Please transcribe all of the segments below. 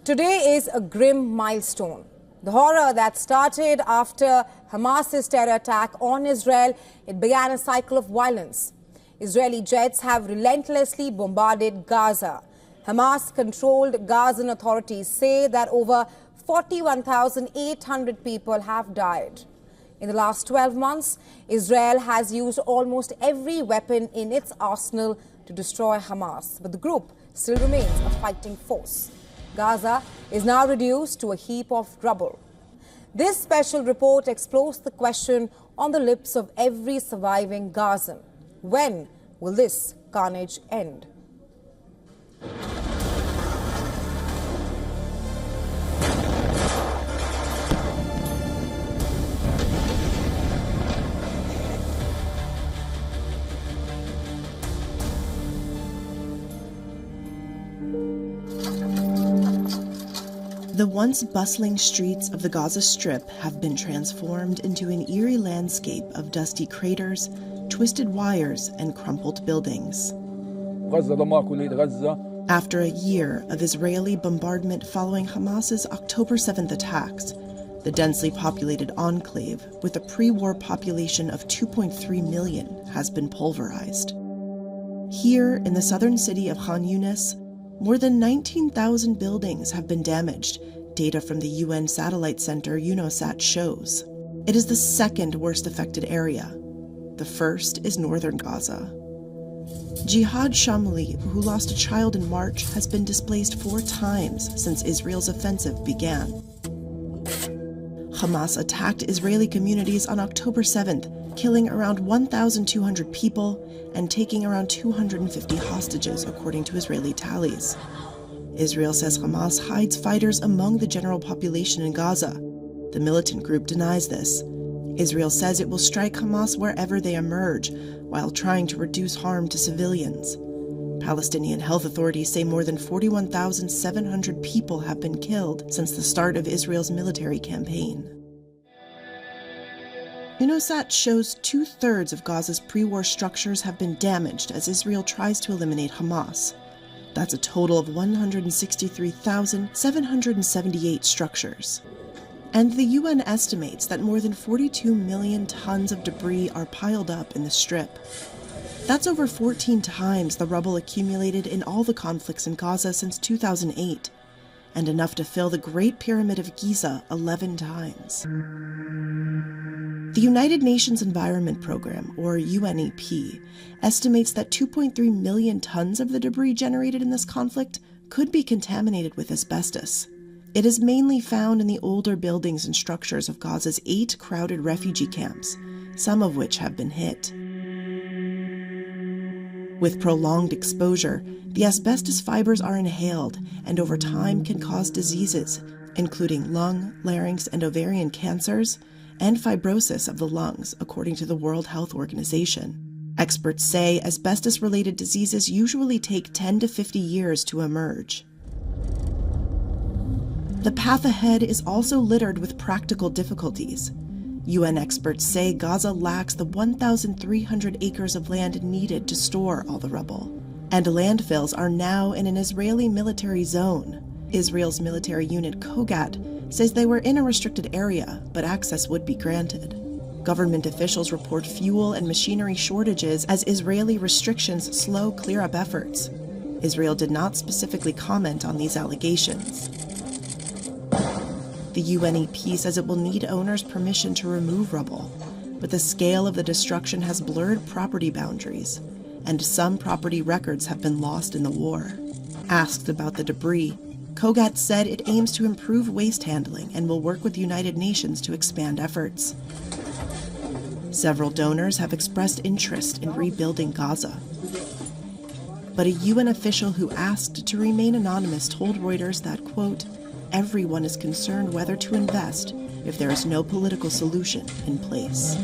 Today is a grim milestone. The horror that started after Hamas's terror attack on Israel, it began a cycle of violence. Israeli jets have relentlessly bombarded Gaza. Hamas-controlled Gazan authorities say that over 41,800 people have died. In the last 12 months, Israel has used almost every weapon in its arsenal to destroy Hamas, but the group still remains a fighting force. Gaza is now reduced to a heap of rubble. This special report explores the question on the lips of every surviving Gazan. When will this carnage end? The once bustling streets of the Gaza Strip have been transformed into an eerie landscape of dusty craters, twisted wires, and crumpled buildings. After a year of Israeli bombardment following Hamas's October 7th attacks, the densely populated enclave, with a pre-war population of 2.3 million, has been pulverized. Here, in the southern city of Khan Yunis, more than 19,000 buildings have been damaged, data from the UN satellite center UNOSAT shows. It is the second worst affected area. The first is northern Gaza. Jihad Shamli, who lost a child in March, has been displaced 4 times since Israel's offensive began. Hamas attacked Israeli communities on October 7th, killing around 1,200 people and taking around 250 hostages, according to Israeli tallies. Israel says Hamas hides fighters among the general population in Gaza. The militant group denies this. Israel says it will strike Hamas wherever they emerge, while trying to reduce harm to civilians. Palestinian health authorities say more than 41,700 people have been killed since the start of Israel's military campaign. UNOSAT shows 2/3 of Gaza's pre-war structures have been damaged as Israel tries to eliminate Hamas. That's a total of 163,778 structures. And the UN estimates that more than 42 million tons of debris are piled up in the Strip. That's over 14 times the rubble accumulated in all the conflicts in Gaza since 2008, and enough to fill the Great Pyramid of Giza 11 times. The United Nations Environment Program, or UNEP, estimates that 2.3 million tons of the debris generated in this conflict could be contaminated with asbestos. It is mainly found in the older buildings and structures of Gaza's 8 crowded refugee camps, some of which have been hit. With prolonged exposure, the asbestos fibers are inhaled and over time can cause diseases, including lung, larynx, and ovarian cancers, and fibrosis of the lungs, according to the World Health Organization. Experts say asbestos-related diseases usually take 10 to 50 years to emerge. The path ahead is also littered with practical difficulties. UN experts say Gaza lacks the 1,300 acres of land needed to store all the rubble. And landfills are now in an Israeli military zone. Israel's military unit Kogat says they were in a restricted area, but access would be granted. Government officials report fuel and machinery shortages as Israeli restrictions slow clear-up efforts. Israel did not specifically comment on these allegations. The UNEP says it will need owners' permission to remove rubble, but the scale of the destruction has blurred property boundaries, and some property records have been lost in the war. Asked about the debris, Kogat said it aims to improve waste handling and will work with the United Nations to expand efforts. Several donors have expressed interest in rebuilding Gaza. But a UN official who asked to remain anonymous told Reuters that, quote, everyone is concerned whether to invest if there is no political solution in place.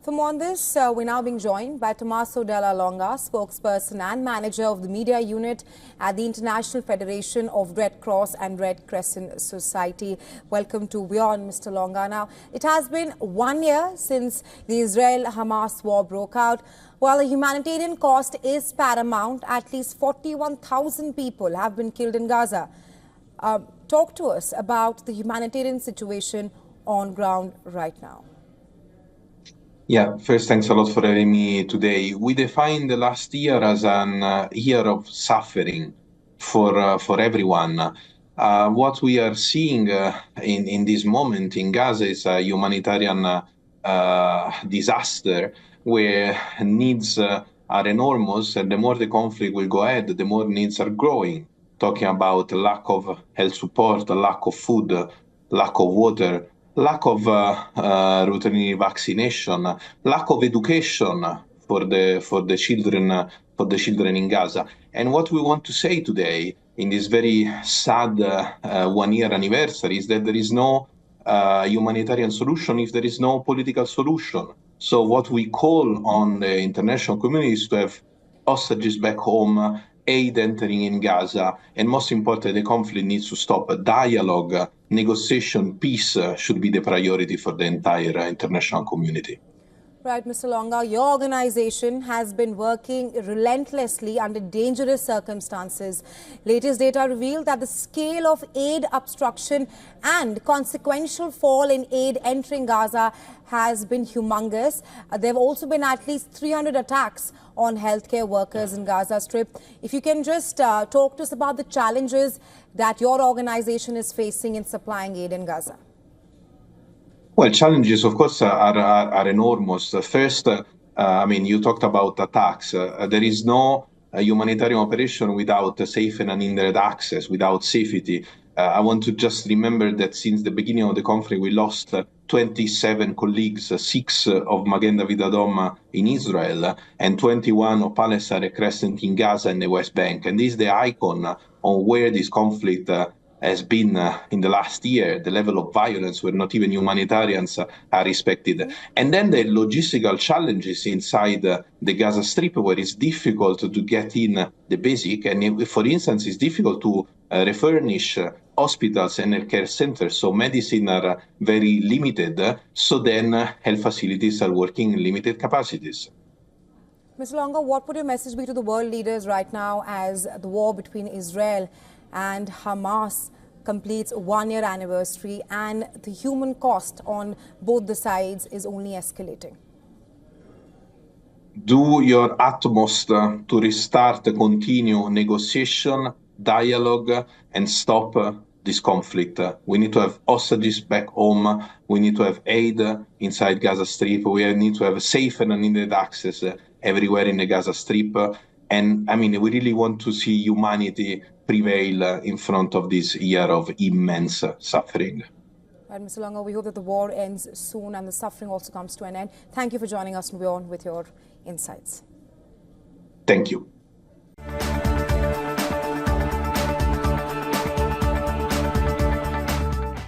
For For more on this, we're now being joined by Tommaso Della Longa, spokesperson and manager of the media unit at the International Federation of Red Cross and Red Crescent Society. Welcome to WION, Mr. Longa. Now, it has been 1 year since the Israel-Hamas war broke out. While the humanitarian cost is paramount, at least 41,000 people have been killed in Gaza. Talk to us about the humanitarian situation on ground right now. Yeah, first, thanks a lot for having me today. We define the last year as an year of suffering for everyone. What we are seeing in this moment in Gaza is a humanitarian disaster where needs are enormous, and the more the conflict will go ahead, the more needs are growing. Talking about lack of health support, lack of food, lack of water, lack of routine vaccination, lack of education for the children in Gaza. And what we want to say today in this very sad 1 year anniversary is that there is no humanitarian solution if there is no political solution. So what we call on the international community is to have hostages back home, aid entering in Gaza, and most importantly, the conflict needs to stop. Dialogue, negotiation, peace should be the priority for the entire international community. Right, Mr. Longa, your organization has been working relentlessly under dangerous circumstances. Latest data revealed that the scale of aid obstruction and consequential fall in aid entering Gaza has been humongous. There have also been at least 300 attacks on healthcare workers in Gaza Strip. If you can just talk to us about the challenges that your organization is facing in supplying aid in Gaza. Well, challenges, of course, are enormous. First, I mean, you talked about attacks. There is no humanitarian operation without safe and uninterrupted access, without safety. I want to just remember that since the beginning of the conflict, we lost 27 colleagues, 6 of Magen David Adom in Israel, and 21 of Palestine Red Crescent in Gaza and the West Bank. And this is the icon on where this conflict has been in the last year, the level of violence where not even humanitarians are respected. And then the logistical challenges inside the Gaza Strip, where it's difficult to get in the basic. And for instance, it's difficult to refurnish hospitals and healthcare centers. So medicine are very limited. So then health facilities are working in limited capacities. Mr. Longa, what would your message be to the world leaders right now as the war between Israel and Hamas completes 1 year anniversary and the human cost on both the sides is only escalating? Do your utmost to restart, continue negotiation, dialogue, and stop this conflict. We need to have hostages back home. We need to have aid inside Gaza Strip. We need to have safe and unhindered access everywhere in the Gaza Strip. And I mean, we really want to see humanity prevail in front of this year of immense suffering. Right, Mr. Longa, we hope that the war ends soon and the suffering also comes to an end. Thank you for joining us on WION with your insights. Thank you.